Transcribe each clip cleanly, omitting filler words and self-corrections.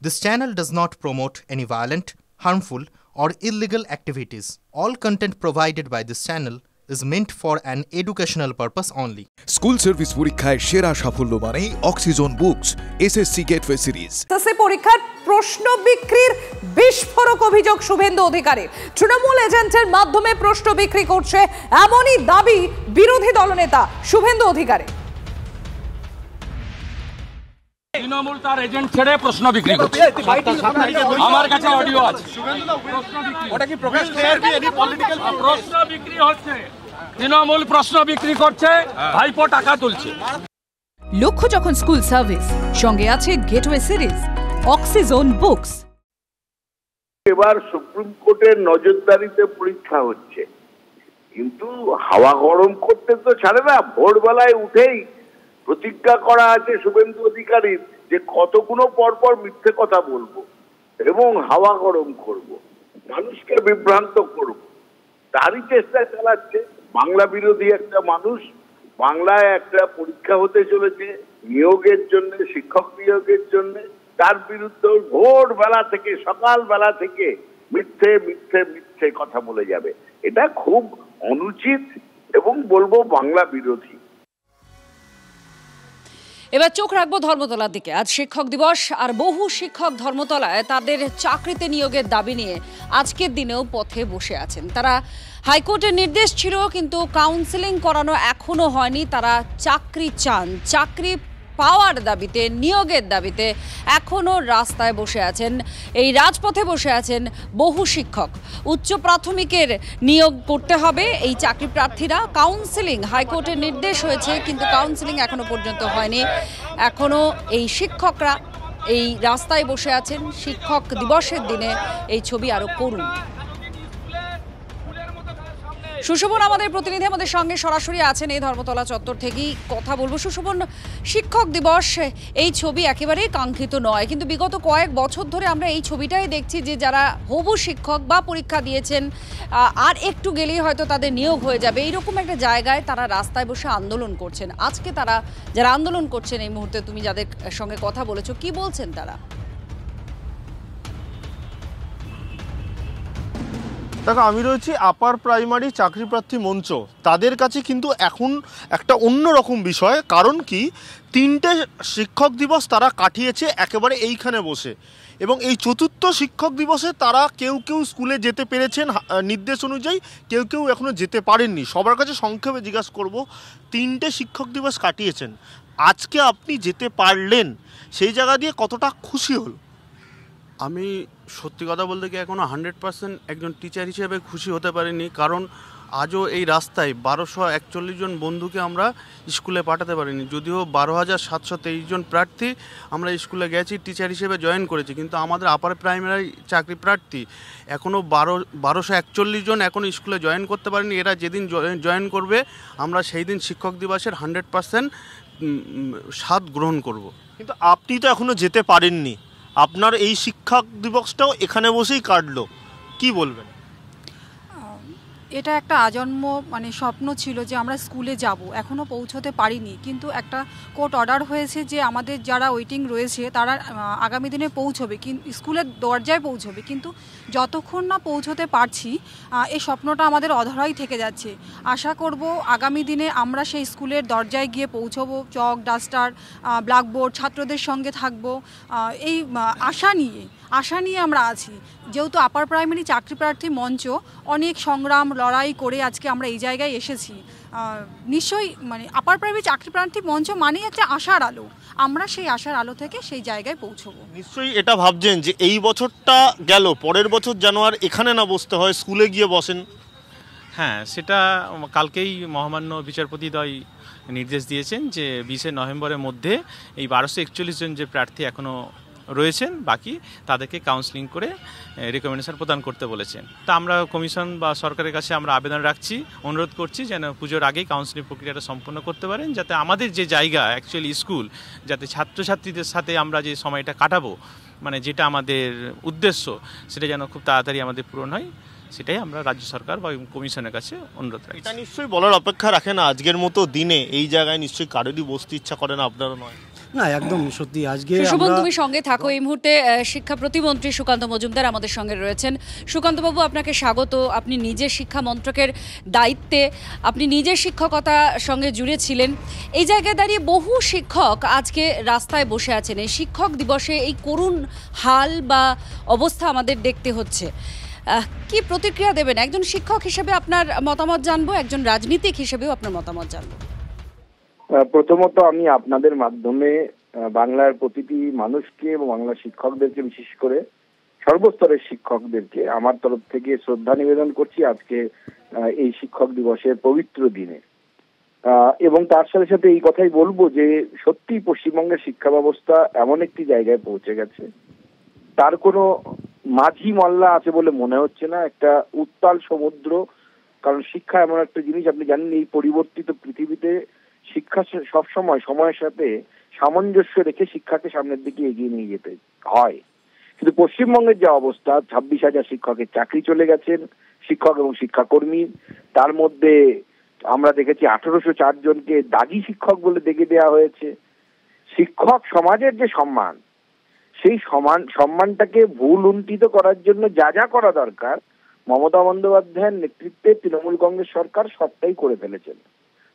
This channel does not promote any violent, harmful, or illegal activities. All content provided by this channel is meant for an educational purpose only. School service পরীক্ষায় সেরা সাফল্য মানে oxygen books SSC gateway series. SSC পরীক্ষার প্রশ্ন বিক্রির বিস্ফোরক অভিযোগ শুভেন্দু অধিকারীর। তৃণমূল এজেন্টের মাধ্যমে প্রশ্ন বিক্রি করছে এমনই দাবি বিরোধী দলনেতা শুভেন্দু অধিকারীর। তৃণমূল তার এজেন্ট ছেড়ে প্রশ্ন বিক্রি করছে। আমার কাছে অডিও আছে। ওটা কি প্রকাশ প্রশ্ন বিক্রি হচ্ছে, তৃণমূল প্রশ্ন বিক্রি করছে, ভাইপো টাকা তুলছে। লক্ষ্য যখন স্কুল সার্ভিস, সঙ্গে আছে গেটওয়ে সিরিজ, অক্সিজন বুকস। এবার সুপ্রিম কোর্টের নজরদারিতে পরীক্ষা হচ্ছে, কিন্তু হাওয়া গরম করতে তো ছাড়ে না। ভোরবেলায় উঠেই প্রতিজ্ঞা করা আছে শুভেন্দু অধিকারীর যে কতগুলো পরপর মিথ্যে কথা বলবো এবং হাওয়া গরম করব, মানুষকে বিভ্রান্ত করব, তারই চেষ্টা চালাচ্ছে। বাংলা বিরোধী একটা মানুষ। বাংলায় একটা পরীক্ষা হতে চলেছে নিয়োগের জন্য, শিক্ষক নিয়োগের জন্য, তার বিরুদ্ধে ভোরবেলা থেকে সকালবেলা থেকে মিথ্যে মিথ্যে মিথ্যে কথা বলে যাবে। এটা খুব অনুচিত এবং বলবো বাংলা বিরোধী। এবার চোখ রাখবো ধর্মতলার দিকে। আজ শিক্ষক দিবস, আর বহু শিক্ষক ধর্মতলায় তাদের চাকরিতে নিয়োগের দাবি নিয়ে আজকের দিনেও পথে বসে আছেন। তারা হাইকোর্টের নির্দেশ ছিল, কিন্তু কাউন্সেলিং করানো এখনো হয়নি। তারা চাকরি চান, চাকরি পাওয়ার দাবিতে, নিয়োগের দাবিতে এখনও রাস্তায় বসে আছেন, এই রাজপথে বসে আছেন বহু শিক্ষক। উচ্চ প্রাথমিকের নিয়োগ করতে হবে এই চাকরি প্রার্থীরা। কাউন্সেলিং হাইকোর্টের নির্দেশ হয়েছে, কিন্তু কাউন্সেলিং এখনো পর্যন্ত হয়নি। এখনও এই শিক্ষকরা এই রাস্তায় বসে আছেন। শিক্ষক দিবসের দিনে এই ছবি আরও করুন। সুশোভন আমাদের প্রতিনিধি আমাদের সঙ্গে সরাসরি আছেন এই ধর্মতলা চত্বর থেকেই কথা বলবো। সুশোভন, শিক্ষক দিবস এই ছবি একেবারেই কাঙ্ক্ষিত নয়, কিন্তু বিগত কয়েক বছর ধরে আমরা এই ছবিটাই দেখছি যে যারা হবু শিক্ষক বা পরীক্ষা দিয়েছেন আর একটু গেলেই হয়তো তাদের নিয়োগ হয়ে যাবে, এইরকম একটা জায়গায় তারা রাস্তায় বসে আন্দোলন করছেন। আজকে তারা যারা আন্দোলন করছেন এই মুহূর্তে তুমি যাদের সঙ্গে কথা বলেছো, কি বলছেন তারা? দেখো, আমি রয়েছি আপার প্রাইমারি চাকরি প্রার্থী মঞ্চ। তাদের কাছে কিন্তু এখন একটা অন্যরকম বিষয়, কারণ কি 3টে শিক্ষক দিবস তারা কাটিয়েছে একেবারে এইখানে বসে, এবং এই 4র্থ শিক্ষক দিবসে তারা কেউ কেউ স্কুলে যেতে পেরেছেন নির্দেশ অনুযায়ী, কেউ কেউ এখনও যেতে পারেননি। সবার কাছে সংক্ষেপে জিজ্ঞাসা করব, 3টে শিক্ষক দিবস কাটিয়েছেন, আজকে আপনি যেতে পারলেন, সেই জায়গা দিয়ে কতটা খুশি হল? আমি সত্যি কথা বলতে কি এখনও 100% একজন টিচার হিসেবে খুশি হতে পারিনি, কারণ আজও এই রাস্তায় 1241 জন বন্ধুকে আমরা স্কুলে পাঠাতে পারিনি। যদিও 12,723 জন প্রার্থী আমরা স্কুলে গেছি, টিচার হিসেবে জয়েন করেছি, কিন্তু আমাদের আপার প্রাইমারি চাকরি প্রার্থী এখনও 1241 জন এখনও স্কুলে জয়েন করতে পারেনি। এরা যেদিন জয়েন করবে আমরা সেই দিন শিক্ষক দিবসের 100% স্বাদ গ্রহণ করব। কিন্তু আপনি তো এখনও যেতে পারেননি, আপনার এই শিক্ষক দিবসটাও এখানে বসেই কাটলো, কি বলবেন? এটা একটা আজন্ম স্বপ্ন ছিল যে আমরা স্কুলে যাব, এখনও পৌঁছতে পারিনি, কিন্তু একটা কোর্ট অর্ডার হয়েছে যে আমাদের যারা ওয়েটিং রয়েছে তারা আগামী দিনে পৌঁছবে, স্কুলের দরজায় পৌঁছবে, কিন্তু যতক্ষণ না পৌঁছতে পারছি এই স্বপ্নটা আমাদের অধরাই থেকে যাচ্ছে। আশা করব আগামী দিনে আমরা সেই স্কুলের দরজায় গিয়ে পৌঁছবো, চক, ডাস্টার, ব্ল্যাকবোর্ড, ছাত্রদের সঙ্গে থাকবো, এই আশা নিয়ে আমরা আছি। যেহেতু আপার প্রাইমারি চাকরি প্রার্থী মঞ্চ অনেক সংগ্রাম লড়াই করে আজকে আমরা এই জায়গায় এসেছি, নিশ্চয়ই আপার প্রাইমারি চাকরি প্রার্থী মঞ্চ মানেই একটা আশার আলো। আমরা সেই আশার আলো থেকে সেই জায়গায় পৌঁছবো। নিশ্চয়ই এটা ভাবছেন যে এই বছরটা গেল, পরের বছর যেন আর এখানে না বসতে হয়, স্কুলে গিয়ে বসেন। হ্যাঁ, সেটা কালকেই মহামান্য বিচারপতিদ্বয় নির্দেশ দিয়েছেন যে 20 নভেম্বরের মধ্যে এই 1241 জন যে প্রার্থী এখনও রয়েছেন বাকি, তাদেরকে কাউন্সেলিং করে রেকমেন্ডেশন প্রদান করতে বলেছেন। তা আমরা কমিশন বা সরকারের কাছে আমরা আবেদন রাখছি, অনুরোধ করছি যেন পুজোর আগেই কাউন্সেলিং প্রক্রিয়াটা সম্পন্ন করতে পারেন, যাতে আমাদের যে জায়গা অ্যাকচুয়ালি স্কুল, যাতে ছাত্রছাত্রীদের সাথে আমরা যে সময়টা কাটাবো, যেটা আমাদের উদ্দেশ্য, সেটা যেন খুব তাড়াতাড়ি আমাদের পূরণ হয়, সেটাই আমরা রাজ্য সরকার বা কমিশনের কাছে অনুরোধ রাখছি। এটা নিশ্চয়ই বলার অপেক্ষা রাখে না, আজকের মতো দিনে এই জায়গায় নিশ্চয়ই কারোরই বসতে ইচ্ছা করে না, আপনারও নয়? না একদম সত্যি আজকে সুশোভন তুমি সঙ্গে থাকো। এই মুহূর্তে শিক্ষা প্রতিমন্ত্রী সুকান্ত মজুমদার আমাদের সঙ্গে রয়েছেন। সুকান্তবাবু, আপনাকে স্বাগত। আপনি নিজে শিক্ষা মন্ত্রকের দায়িত্বে, আপনি নিজে শিক্ষকতার সঙ্গে জুড়ে ছিলেন। এই জায়গায় দাঁড়িয়ে বহু শিক্ষক আজকে রাস্তায় বসে আছেন। এই শিক্ষক দিবসে এই করুণ হাল বা অবস্থা আমাদের দেখতে হচ্ছে। কি প্রতিক্রিয়া দেবেন? একজন শিক্ষক হিসেবে আপনার মতামত জানবো, একজন রাজনীতিক হিসেবেও আপনার মতামত জানবো। প্রথমত আমি আপনাদের মাধ্যমে বাংলার প্রতিটি মানুষকে এবং বাংলার শিক্ষকদেরকে, বিশেষ করে সর্বস্তরের শিক্ষকদেরকে আমার তরফ থেকে শ্রদ্ধা নিবেদন করছি আজকে এই শিক্ষক দিবসের পবিত্র দিনে। এবং তার সাথে সাথে এই কথাই বলবো যে সত্যি পশ্চিমবঙ্গের শিক্ষা ব্যবস্থা এমন একটি জায়গায় পৌঁছে গেছে, তার কোনো মাঝি মল্লা আছে বলে মনে হচ্ছে না। একটা উত্তাল সমুদ্র। কারণ শিক্ষা এমন একটা জিনিস, আপনি জানেন এই পরিবর্তিত পৃথিবীতে শিক্ষা সবসময় সময়ের সাথে সামঞ্জস্য রেখে শিক্ষাকে সামনের দিকে এগিয়ে নিয়ে যেতে হয়। কিন্তু পশ্চিমবঙ্গের যে অবস্থা, 26,000 শিক্ষকের চাকরি চলে গেছেন, শিক্ষক এবং শিক্ষাকর্মী। তার মধ্যে আমরা দেখেছি 1804 জনকে দাগি শিক্ষক বলে দেখে দেওয়া হয়েছে। শিক্ষক সমাজের যে সম্মান, সেই সম্মানটাকে ভুল উন্নীত করার জন্য যা যা করা দরকার মমতা বন্দ্যোপাধ্যায়ের নেতৃত্বে তৃণমূল কংগ্রেস সরকার সবটাই করে ফেলেছেন।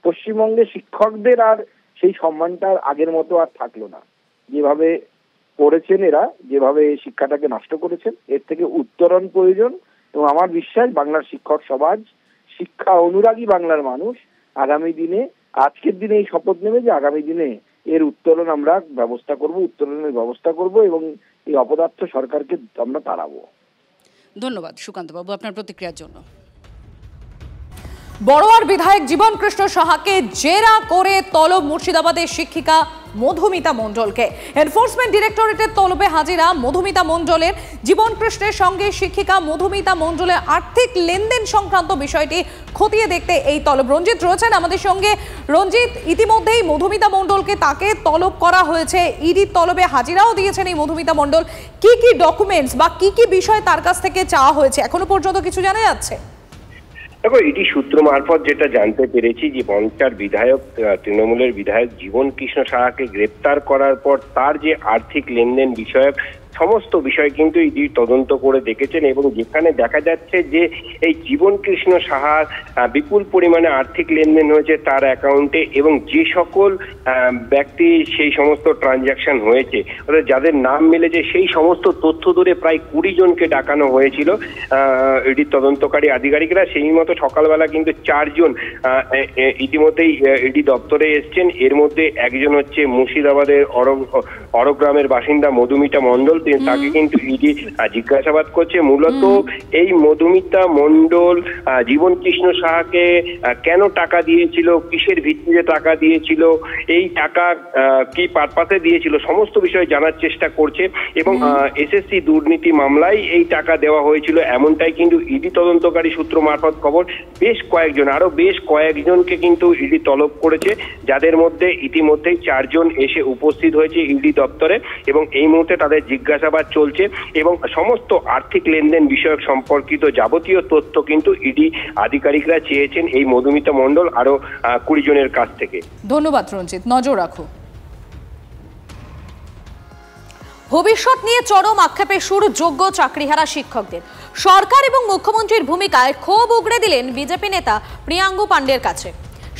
পশ্চিমবঙ্গে শিক্ষকদের আর সেই সম্মানটা আগের মতো আর থাকলো না। যেভাবে করেছেন এরা, যেভাবে শিক্ষাটাকে নষ্ট করেছেন, এর থেকে উত্তরণ প্রয়োজন। এবং আমার বিশ্বাস বাংলার শিক্ষক সমাজ, শিক্ষা অনুরাগী বাংলার মানুষ আগামী দিনে, আজকের দিনে এই শপথ নেবে যে আগামী দিনে এর উত্তরণ আমরা উত্তরণের ব্যবস্থা করব এবং এই অপদার্থ সরকারকে আমরা তাড়াবো। ধন্যবাদ সুকান্তবাবু আপনার প্রতিক্রিয়ার জন্য। বড়োয়ার বিধায়ক জীবন কৃষ্ণ সাহাকে জেরা করে তলব মুর্শিদাবাদের শিক্ষিকা মধুমিতা মণ্ডলকে। এনফোর্সমেন্ট ডিরেক্টরেটের তলবে হাজিরা মধুমিতা মণ্ডলের। জীবন কৃষ্ণের সঙ্গে শিক্ষিকা মধুমিতা মণ্ডলের আর্থিক লেনদেন সংক্রান্ত বিষয়টি খতিয়ে দেখতে এই তলব। রঞ্জিত রয়েছেন আমাদের সঙ্গে। রঞ্জিত, ইতিমধ্যেই মধুমিতা মণ্ডলকে তাকে তলব করা হয়েছে, ইডির তলবে হাজিরাও দিয়েছেন এই মধুমিতা মণ্ডল। কি কি ডকুমেন্টস বা কি কি বিষয় তার কাছ থেকে চাওয়া হয়েছে এখনো পর্যন্ত কিছু জানা যাচ্ছে? দেখো, এটি সূত্র মারফত যেটা জানতে পেরেছি যে বনগাঁর বিধায়ক, তৃণমূলের বিধায়ক জীবন কৃষ্ণ সাহাকে গ্রেপ্তার করার পর তার যে আর্থিক লেনদেন বিষয়ক সমস্ত বিষয় কিন্তু ইডি তদন্ত করে দেখেছেন এবং যেখানে দেখা যাচ্ছে যে এই জীবন কৃষ্ণ সাহার বিপুল পরিমাণে আর্থিক লেনদেন হয়েছে তার অ্যাকাউন্টে এবং যে সকল ব্যক্তি সেই সমস্ত ট্রানজাকশন হয়েছে, অর্থাৎ যাদের নাম মিলেছে সেই সমস্ত তথ্য ধরে প্রায় 20 জনকে ডাকানো হয়েছিল ইডির তদন্তকারী আধিকারিকরা। সেই মতো সকালবেলা কিন্তু 4 জন ইতিমধ্যেই ইডি দপ্তরে এসছেন। এর মধ্যে একজন হচ্ছে মুর্শিদাবাদের অরগ্রামের বাসিন্দা মধুমিতা মণ্ডল, তাকে কিন্তু ইডি জিজ্ঞাসাবাদ করছে। মূলত এই মধুমিতা মণ্ডল জীবন কৃষ্ণ সাহাকে কেন টাকা দিয়েছিল, কিসের ভিত্তিতে টাকা দিয়েছিল, এই টাকা কি পারপাসে দিয়েছিল, সমস্ত বিষয় জানার চেষ্টা করছে এবং এসএসসি দুর্নীতি মামলায় এই টাকা দেওয়া হয়েছিল এমনটাই কিন্তু ইডি তদন্তকারী সূত্র মারফত খবর। আরো বেশ কয়েকজনকে কিন্তু ইডি তলব করেছে, যাদের মধ্যে ইতিমধ্যেই 4 জন এসে উপস্থিত হয়েছে ইডি দপ্তরে এবং এই মুহূর্তে তাদের জিজ্ঞাসাবাদ চলছে এবং সমস্ত আর্থিক লেনদেন বিষয়ক সম্পর্কিত যাবতীয় তথ্য কিন্তু ইডি আধিকারিকরা চেয়েছেন এই মধুমিতা মণ্ডল আরো 20 জনের কাছ থেকে। ধন্যবাদ রঞ্জিত, নজর রাখো। ভবিষ্যৎ নিয়ে চরম আক্ষেপে সুর যোগ্য চাকরিহারা শিক্ষকদের। সরকার এবং মুখ্যমন্ত্রীর ভূমিকায় ক্ষোভ উগড়ে দিলেন বিজেপি নেতা প্রিয়াঙ্গু পাণ্ডের কাছে।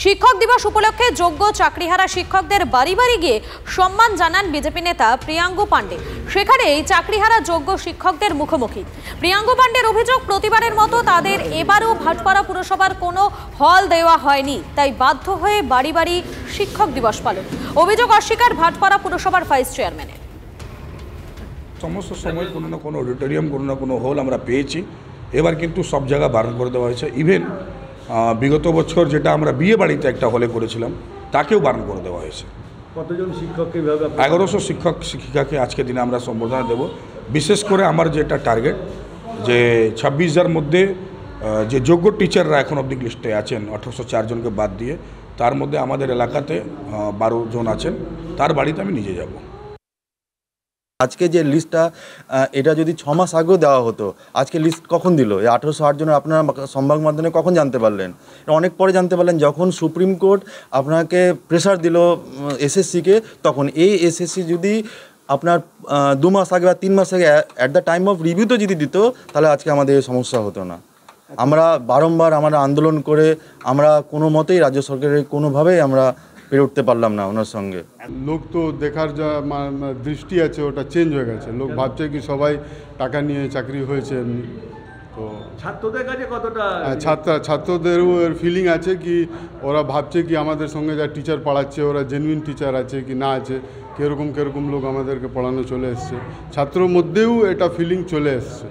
শিক্ষক দিবস উপলক্ষে যোগ্য চাকরিহারা শিক্ষকদের বাড়ি বাড়ি গিয়ে সম্মান জানান বিজেপি নেতা প্রিয়াঙ্গু পাণ্ডে। সেখানে এই চাকরিহারা যোগ্য শিক্ষকদের মুখোমুখি প্রিয়াঙ্গু পাণ্ডের অভিযোগ, প্রতিবারের মতো তাদের এবারও ভাটপাড়া পুরসভার কোনো হল দেওয়া হয়নি, তাই বাধ্য হয়ে বাড়ি বাড়ি শিক্ষক দিবস পালন। অভিযোগ অস্বীকার ভাটপাড়া পুরসভার ভাইস চেয়ারম্যানের। সমস্ত সময় কোনো না কোনো অডিটোরিয়াম, কোনো না কোনো হল আমরা পেয়েছি, এবার কিন্তু সব জায়গা বারণ করে দেওয়া হয়েছে। ইভেন বিগত বছর যেটা আমরা বিয়ে বাড়িতে একটা হলে করেছিলাম তাকেও বারণ করে দেওয়া হয়েছে। কতজন শিক্ষককে? 1100 শিক্ষক শিক্ষিকাকে আজকে দিনে আমরা সম্বর্ধনা দেব। বিশেষ করে আমার যেটা টার্গেট যে 26,000 মধ্যে যে যোগ্য টিচাররা এখন অবধি লিস্টে আছেন 1804 জনকে বাদ দিয়ে, তার মধ্যে আমাদের এলাকাতে 12 জন আছেন, তার বাড়িতে আমি নিজে যাব। আজকে যে লিস্টটা এটা যদি 6 মাস আগেও দেওয়া হতো, আজকে লিস্ট কখন দিল? এই 1808 জনের আপনারা সংবাদ মাধ্যমে কখন জানতে পারলেন? অনেক পরে জানতে পারলেন যখন সুপ্রিম কোর্ট আপনাকে প্রেসার দিল এসএসসিকে, তখন এই এসএসসি যদি আপনার 2 মাস আগে বা 3 মাস আগে অ্যাট দ্য টাইম অফ রিভিউতে যদি দিত, তাহলে আজকে আমাদের সমস্যা হতো না। আমরা বারংবার আমরা আন্দোলন করে আমরা কোনো মতেই রাজ্য সরকারের কোনোভাবেই আমরা পেরে উঠতে পারলাম না ওনার সঙ্গে। লোক তো দেখার যা দৃষ্টি আছে ওটা চেঞ্জ হয়ে গেছে। লোক ভাবছে কি সবাই টাকা নিয়ে চাকরি হয়েছে এমনি। তো ছাত্রদের কাছে কতটা ছাত্রদেরও এর ফিলিং আছে কি ওরা ভাবছে কি আমাদের সঙ্গে যা টিচার পড়াচ্ছে ওরা জেনুইন টিচার আছে কি না আছে, কিরকম লোক আমাদেরকে পড়ানো চলে এসছে, ছাত্রর মধ্যেও এটা ফিলিং চলে এসছে।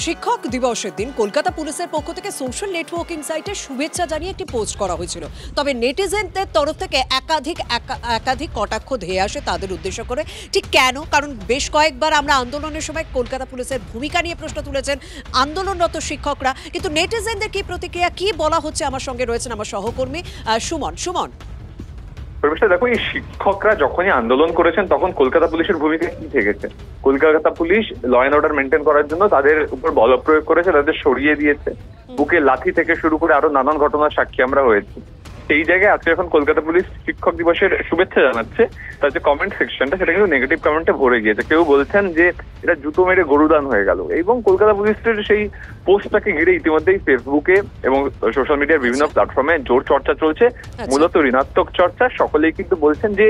শিক্ষক দিবসের দিন কলকাতা পুলিশের পক্ষ থেকে সোশ্যাল নেটওয়ার্কিং সাইটে শুভেচ্ছা জানিয়ে একটি পোস্ট করা হয়েছিল। তবে নেটিজেনদের তরফ থেকে একাধিক কটাক্ষ ধেয়ে আসে তাদের উদ্দেশ্য করে। ঠিক কেন? কারণ বেশ কয়েকবার আমরা আন্দোলনের সময় কলকাতা পুলিশের ভূমিকা নিয়ে প্রশ্ন তুলেছেন আন্দোলনরত শিক্ষকরা, কিন্তু নেটিজেনদের কি প্রতিক্রিয়া, কি বলা হচ্ছে? আমার সঙ্গে রয়েছেন আমার সহকর্মী সুমন। দেখো, এই শিক্ষকরা যখনই আন্দোলন করেছেন তখন কলকাতা পুলিশের ভূমিকা কি থেকেছে? Kolkata police law and order maintain করার জন্য তাদের উপর বল প্রয়োগ করেছে, তাদের সরিয়ে দিয়েছে, বুকে লাথি থেকে শুরু করে আরো নানান ঘটনার সাক্ষী আমরা হয়েছি। সেই জায়গায় আজকে যখন কলকাতা পুলিশ শিক্ষক দিবসের শুভেচ্ছা জানাচ্ছে, তার যে কমেন্ট সেকশনটা সেটা কিন্তু নেগেটিভ কমেন্টে ভরে গিয়েছে। কেউ বলছেন যে এটা জুতো মেরে গরুদান হয়ে গেল, এবং কলকাতা পুলিশের সেই পোস্টটাকে ঘিরে ইতিমধ্যেই ফেসবুকে এবং সোশ্যাল মিডিয়ার বিভিন্ন প্ল্যাটফর্মে জোর চর্চা চলছে, মূলত ঋণাত্মক চর্চা। সকলেই কিন্তু বলছেন যে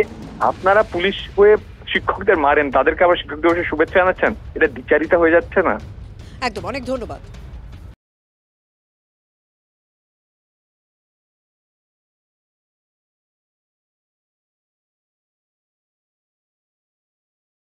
আপনারা পুলিশ হয়ে শিক্ষকদের মারেন, তাদেরকে আবার শিক্ষক দিবসের শুভেচ্ছা জানাচ্ছেন, এটা দ্বিচারিতা হয়ে যাচ্ছে না? একদম, অনেক ধন্যবাদ।